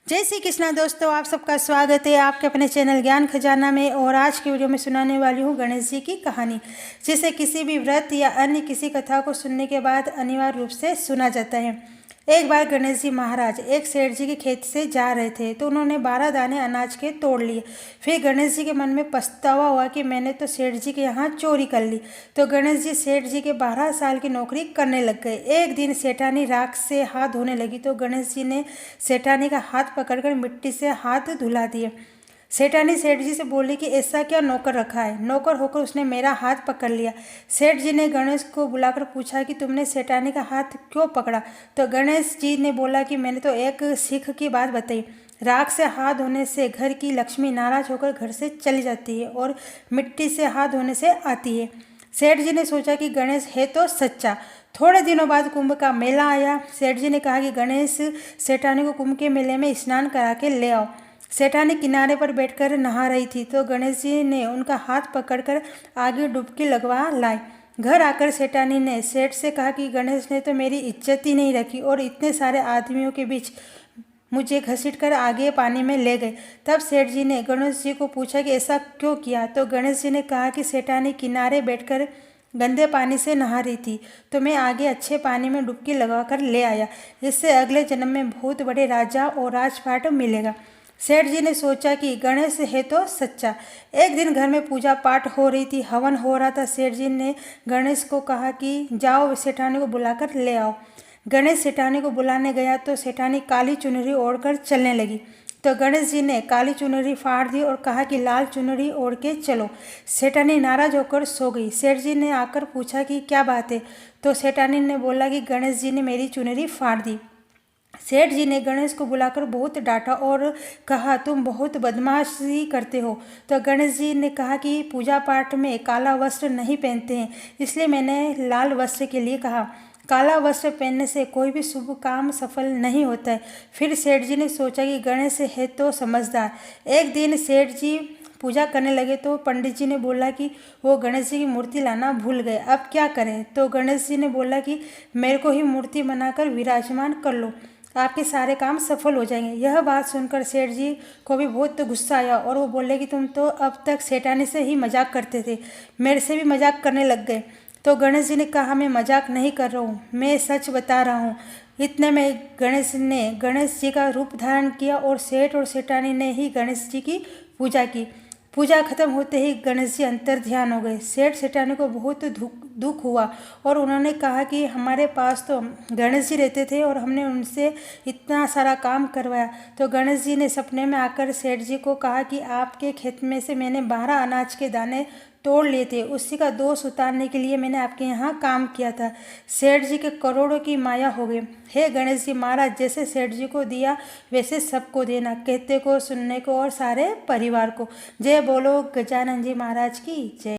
जय श्री कृष्णा दोस्तों, आप सबका स्वागत है आपके अपने चैनल ज्ञान खजाना में। और आज की वीडियो में सुनाने वाली हूँ गणेश जी की कहानी, जिसे किसी भी व्रत या अन्य किसी कथा को सुनने के बाद अनिवार्य रूप से सुना जाता है। एक बार गणेश जी महाराज एक सेठ जी के खेत से जा रहे थे तो उन्होंने 12 दाने अनाज के तोड़ लिए। फिर गणेश जी के मन में पछतावा हुआ कि मैंने तो सेठ जी के यहाँ चोरी कर ली। तो गणेश जी सेठ जी के 12 साल की नौकरी करने लग गए। एक दिन सेठानी राख से हाथ धोने लगी तो गणेश जी ने सेठानी का हाथ पकड़कर मिट्टी से हाथ धुला दिए। सेठानी सेठ जी से बोली कि ऐसा क्या नौकर रखा है, नौकर होकर उसने मेरा हाथ पकड़ लिया। सेठ जी ने गणेश को बुलाकर पूछा कि तुमने सेठानी का हाथ क्यों पकड़ा। तो गणेश जी ने बोला कि मैंने तो एक सीख की बात बताई। राख से हाथ धोने से घर की लक्ष्मी नाराज होकर घर से चली जाती है और मिट्टी से हाथ धोने से आती है। सेठ जी ने सोचा कि गणेश है तो सच्चा। थोड़े दिनों बाद कुंभ का मेला आया। सेठ जी ने कहा कि गणेश सेठानी को कुंभ के मेले में स्नान करा के ले आओ। सेठानी किनारे पर बैठकर नहा रही थी तो गणेश जी ने उनका हाथ पकड़कर आगे डुबकी लगवा लाई। घर आकर सेठानी ने सेठ से कहा कि गणेश ने तो मेरी इज्जत ही नहीं रखी और इतने सारे आदमियों के बीच मुझे घसीटकर आगे पानी में ले गए। तब सेठ जी ने गणेश जी को पूछा कि ऐसा क्यों किया। तो गणेश जी ने कहा कि सेठानी किनारे बैठकर गंदे पानी से नहा रही थी तो मैं आगे अच्छे पानी में डुबकी लगाकर ले आया, जिससे अगले जन्म में बहुत बड़े राजा और राजपाट मिलेगा। सेठ जी ने सोचा कि गणेश है तो सच्चा। एक दिन घर में पूजा पाठ हो रही थी, हवन हो रहा था। सेठ जी ने गणेश को कहा कि जाओ सेठानी को बुलाकर ले आओ। गणेश सेठानी को बुलाने गया तो सेठानी काली चुनरी ओढ़कर चलने लगी। तो गणेश जी ने काली चुनरी फाड़ दी और कहा कि लाल चुनरी ओढ़ के चलो। सेठानी नाराज होकर सो गई। सेठ जी ने आकर पूछा कि क्या बात है। तो सेठानी ने बोला कि गणेश जी ने मेरी चुनरी फाड़ दी। सेठ जी ने गणेश को बुलाकर बहुत डांटा और कहा तुम बहुत बदमाशी करते हो। तो गणेश जी ने कहा कि पूजा पाठ में काला वस्त्र नहीं पहनते हैं, इसलिए मैंने लाल वस्त्र के लिए कहा। काला वस्त्र पहनने से कोई भी शुभ काम सफल नहीं होता है। फिर सेठ जी ने सोचा कि गणेश है तो समझदार। एक दिन सेठ जी पूजा करने लगे तो पंडित जी ने बोला कि वो गणेश जी की मूर्ति लाना भूल गए, अब क्या करें। तो गणेश जी ने बोला कि मेरे को ही मूर्ति बनाकर विराजमान कर लो, आपके सारे काम सफल हो जाएंगे। यह बात सुनकर सेठ जी को भी बहुत गुस्सा आया और वो बोले कि तुम तो अब तक सेठानी से ही मजाक करते थे, मेरे से भी मजाक करने लग गए। तो गणेश जी ने कहा मैं मजाक नहीं कर रहा हूँ, मैं सच बता रहा हूँ। इतने में गणेश ने गणेश जी का रूप धारण किया और सेठ और सेठानी ने ही गणेश जी की पूजा की। पूजा खत्म होते ही गणेश जी अंतर ध्यान हो गए। सेठ सेठानी को बहुत दुख हुआ और उन्होंने कहा कि हमारे पास तो गणेश जी रहते थे और हमने उनसे इतना सारा काम करवाया। तो गणेश जी ने सपने में आकर सेठ जी को कहा कि आपके खेत में से मैंने 12 अनाज के दाने तोड़ लिए थे, उसी का दोष उतारने के लिए मैंने आपके यहाँ काम किया था। सेठ जी के करोड़ों की माया हो गई। हे गणेश जी महाराज, जैसे सेठ जी को दिया वैसे सबको देना, कहते को सुनने को और सारे परिवार को। जय बोलो गजानन जी महाराज की जय।